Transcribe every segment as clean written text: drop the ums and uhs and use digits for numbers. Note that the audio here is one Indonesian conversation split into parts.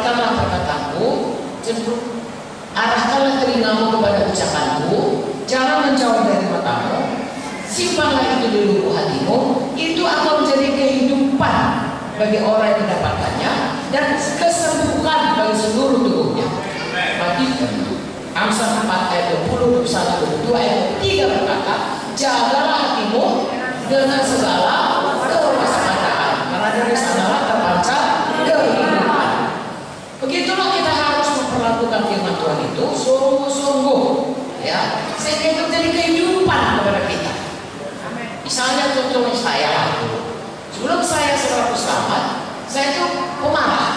Dengarkanlah perkataanku, arahkanlah telingamu kepada ucapanku, jangan menjauh dari matamu, simpanlah itu di lubuk hatimu, itu akan menjadi kehidupan bagi orang yang mendapatkannya dan kesembuhan bagi seluruh tubuhnya. Amsal 4 ayat 20, 21, 22 ayat 3 berkata, jagalah hatimu dengan segala kewaspadaan, karena dari sanalah terpancar kehidupan. Begitulah kita harus memperlakukan firman Tuhan itu sungguh-sungguh, ya, sehingga itu menjadi kehidupan kepada kita. Misalnya contohnya saya, sebelum saya 100 selamat, saya itu pemarah.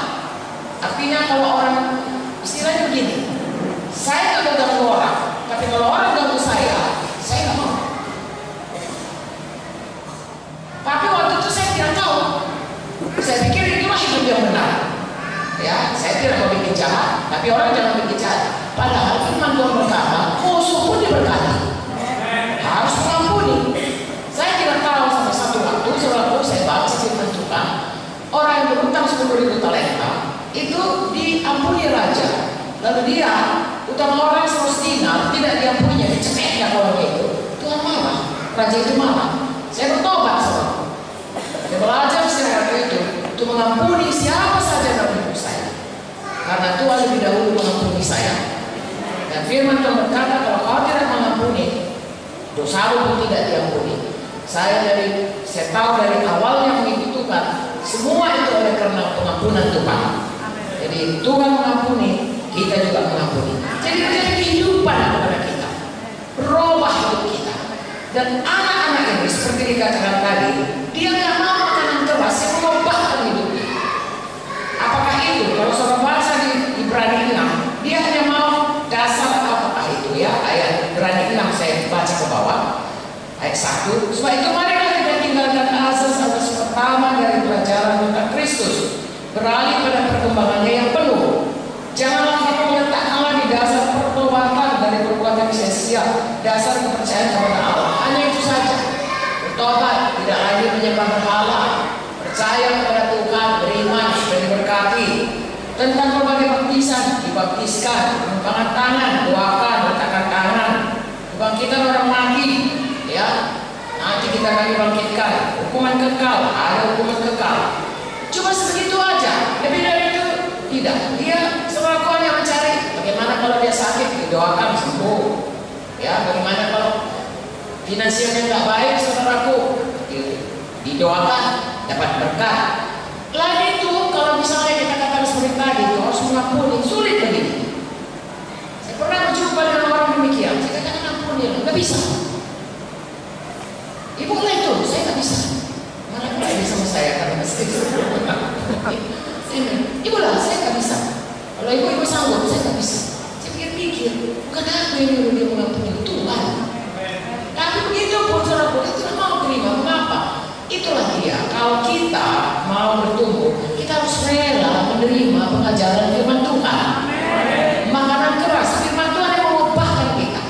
Artinya kalau orang, istilahnya begini, saya tidak ganggu orang, tapi kalau orang ganggu saya nggak mau. Tapi waktu itu saya tidak tahu, saya pikir itulah hidup yang benar. Ya, saya tidak mau bikin jahat, tapi orang jangan bikin jahat. Padahal firman Tuhan berkata, musuh pun diberkati, harus mengampuni. Saya tidak tahu sampai satu waktu, saya baca firman Tuhan, orang yang berutang 10.000 talenta itu diampuni raja, lalu dia utang orang 100 dinar tidak diampuninya, dicekeknya kalau itu. Tuhan marah, raja itu marah. Saya bertobat soalnya. Saya belajar secara itu untuk mengampuni siapa saja dalam hidup saya, karena Tuhan lebih dahulu mengampuni saya. Dan firman Tuhan berkata, kalau kau tidak mengampuni, dosamu pun tidak diampuni. Saya tahu dari awalnya mengikuti Tuhan, semua itu oleh karena pengampunan Tuhan. Jadi Tuhan mengampuni, kita juga mengampuni. Jadi menjadi kehidupan kepada kita, berubah hidup kita. Dan anak-anak ini seperti dikatakan tadi, dia nggak mau makanan keras yang mengubahkan hidupnya. Apakah itu? Kalau saudara baca di Ibrani 6, dia hanya mau dasar apakah itu ya, ayat Ibrani 6 saya baca ke bawah, ayat 1. Sebab itu marilah kita tinggalkan asas-asas pertama dari pelajaran tentang Kristus, beralih pada perkembangannya yang penuh. Janganlah kita meletakkanlah di dasar pertobatan dari perbuatan sia-sia, dasar kepercayaan kepada Allah. Hanya itu saja. Bertobat, tidak lagi menyembah berhala, percaya kepada Tuhan, beriman supaya diberkati. Tentang berbagai baptisan, dibaptiskan, pengembangan tangan, doakan, letakkan tangan, kebangkitan orang mati, ya. Nanti kita akan dibangkitkan. Hukuman kekal, ada hukuman kekal. Cuma sebegitu aja. Lebih dari itu tidak. Dia selakuannya mencari bagaimana kalau dia sakit, didoakan sembuh. Ya, bagaimana kalau finansialnya nggak baik, saudaraku, didoakan dapat berkat. Lain itu kalau misalnya kita katakan seperti tadi, harus mengampuni, sulit begini. Saya pernah berjumpa dengan orang demikian, saya katakan ampuni, nggak bisa. Ibu lah itu, saya nggak bisa. Mana pula ini sama saya karena mesti. Ibu lah, saya nggak bisa. Kalau ibu sanggup, saya nggak bisa. Saya pikir-pikir, bukan aku yang nyuruh dia mengampuni, Tuhan. Tapi begitu pun saudara, kita tidak mau terima. Mengapa? Itulah dia. Kalau kita mau bertumbuh, kita harus rela menerima pengajaran firman Tuhan. Makanan keras, firman Tuhan yang mengubahkan kita.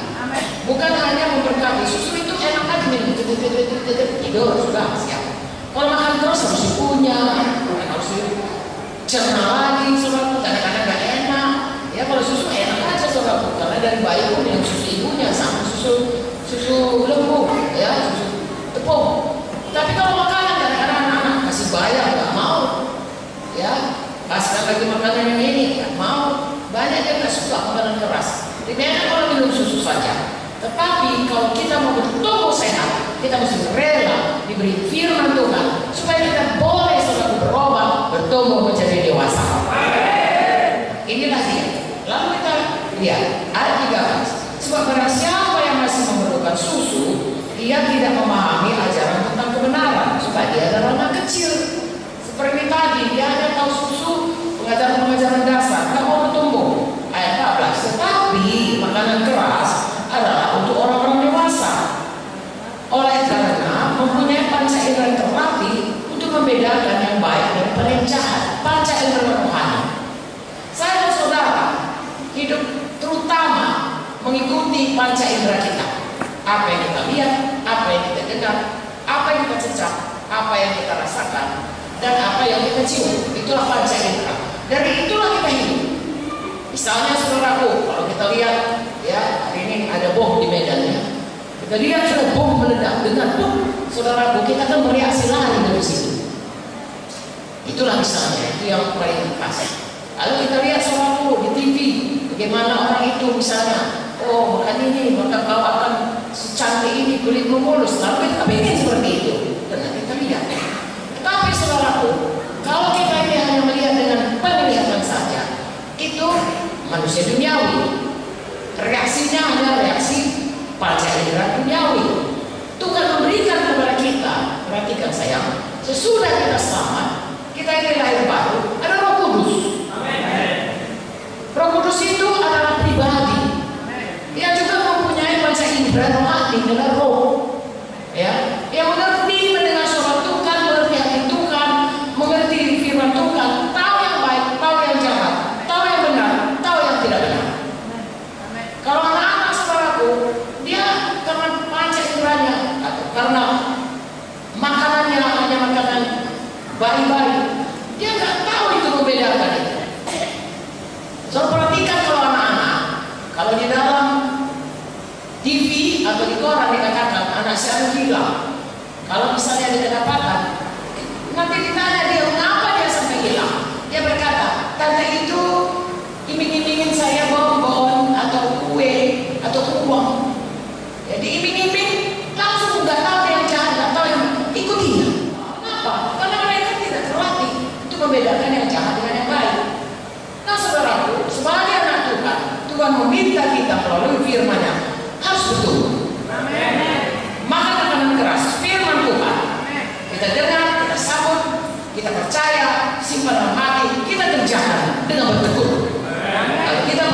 Bukan hanya memberkati. Susu itu enak aja minum, tidur sudah siap. Kalau makan terus harus dikunyah, harus dicerna lagi, saudara. Kadang-kadang nggak enak. Ya kalau susu enak aja saudara, karena dari bayi pun yang susu ibunya sama susu lembu, ya susu tepung. Tapi kalau makanan kadang-kadang anak-anak kasih bayar nggak mau, ya kasih lagi makanan yang ini nggak mau. Banyak yang nggak suka makanan keras. Lebih enak kalau minum susu saja. Tetapi kalau kita mau bertumbuh sehat, kita mesti rela diberi firman Tuhan supaya kita boleh selalu berubah, bertumbuh menjadi dewasa. Inilah dia. Lalu kita lihat ayat 13. Sebab barang siapa yang masih memerlukan susu, dia tidak memahami ajaran tentang kebenaran, sebab dia adalah anak kecil. Seperti tadi, dia hanya tahu susu, pengajaran-pengajaran dasar, nggak mau bertumbuh. Ayat 14. Tetapi makanan keras adalah untuk orang-orang dewasa. Oleh karena mempunyai panca indera yang terlatih untuk membedakan yang baik daripada yang jahat, panca indera rohani. Saya dan saudara hidup terutama mengikuti panca indera kita. Apa yang kita lihat, apa yang kita dengar, apa yang kita cecak, apa yang kita rasakan, dan apa yang kita cium. Itulah panca indera. dari itulah kita hidup. Misalnya saudaraku, kalau kita lihat ya hari ini ada bom di Medan ya, kita lihat sudah bom meledak dengan bom, saudaraku kita kan bereaksi lari dari situ. Itulah misalnya, itu yang paling khas. Lalu kita lihat saudaraku di TV, bagaimana orang itu misalnya, oh makan ini, maka kau akan secantik ini, kulitmu mulus. Lalu kita ingin seperti itu, dan kita lihat. Tetapi saudaraku, kalau kita ini hanya melihat dengan penglihatan saja, itu manusia duniawi. Reaksinya adalah reaksi panca indera duniawi. Tuhan memberikan kepada kita, perhatikan sayang, sesudah kita selamat, kita ini lahir baru, ada Roh Kudus. Roh Kudus itu adalah pribadi. Dia juga mempunyai panca indera rohani adalah roh. Ya, yang mengerti mendengar suara Tuhan, mengerti hati Tuhan, mengerti firman Tuhan, tahu yang baik, tahu yang jahat, tahu yang benar, tahu yang tidak benar. Kalau anak-anak saudaraku, dia karena panca inderanya atau karena makanannya hanya makanan bayi-bayi, dia nggak tahu itu membedakan itu. So perhatikan kalau anak-anak, kalau di dalam TV atau di koran dikatakan anak saya hilang. Kalau misalnya dia katakan, nanti ditanya dia mengapa dia sampai hilang. Dia berkata, tante itu iming-imingin saya bonbon atau kue atau uang. Jadi iming-iming langsung nggak tahu yang jahat, nggak tahu yang ikutinya. Kenapa? Karena mereka tidak terlatih untuk membedakan yang jahat dengan yang baik. Nah saudaraku, sebagai anak Tuhan, Tuhan meminta kita melalui firman-Nya harus betul. Amin. Maka tekanan keras firman Tuhan kita dengar, kita sambut, kita percaya, simpan dalam hati, kita kerjakan dengan betul. Kalau kita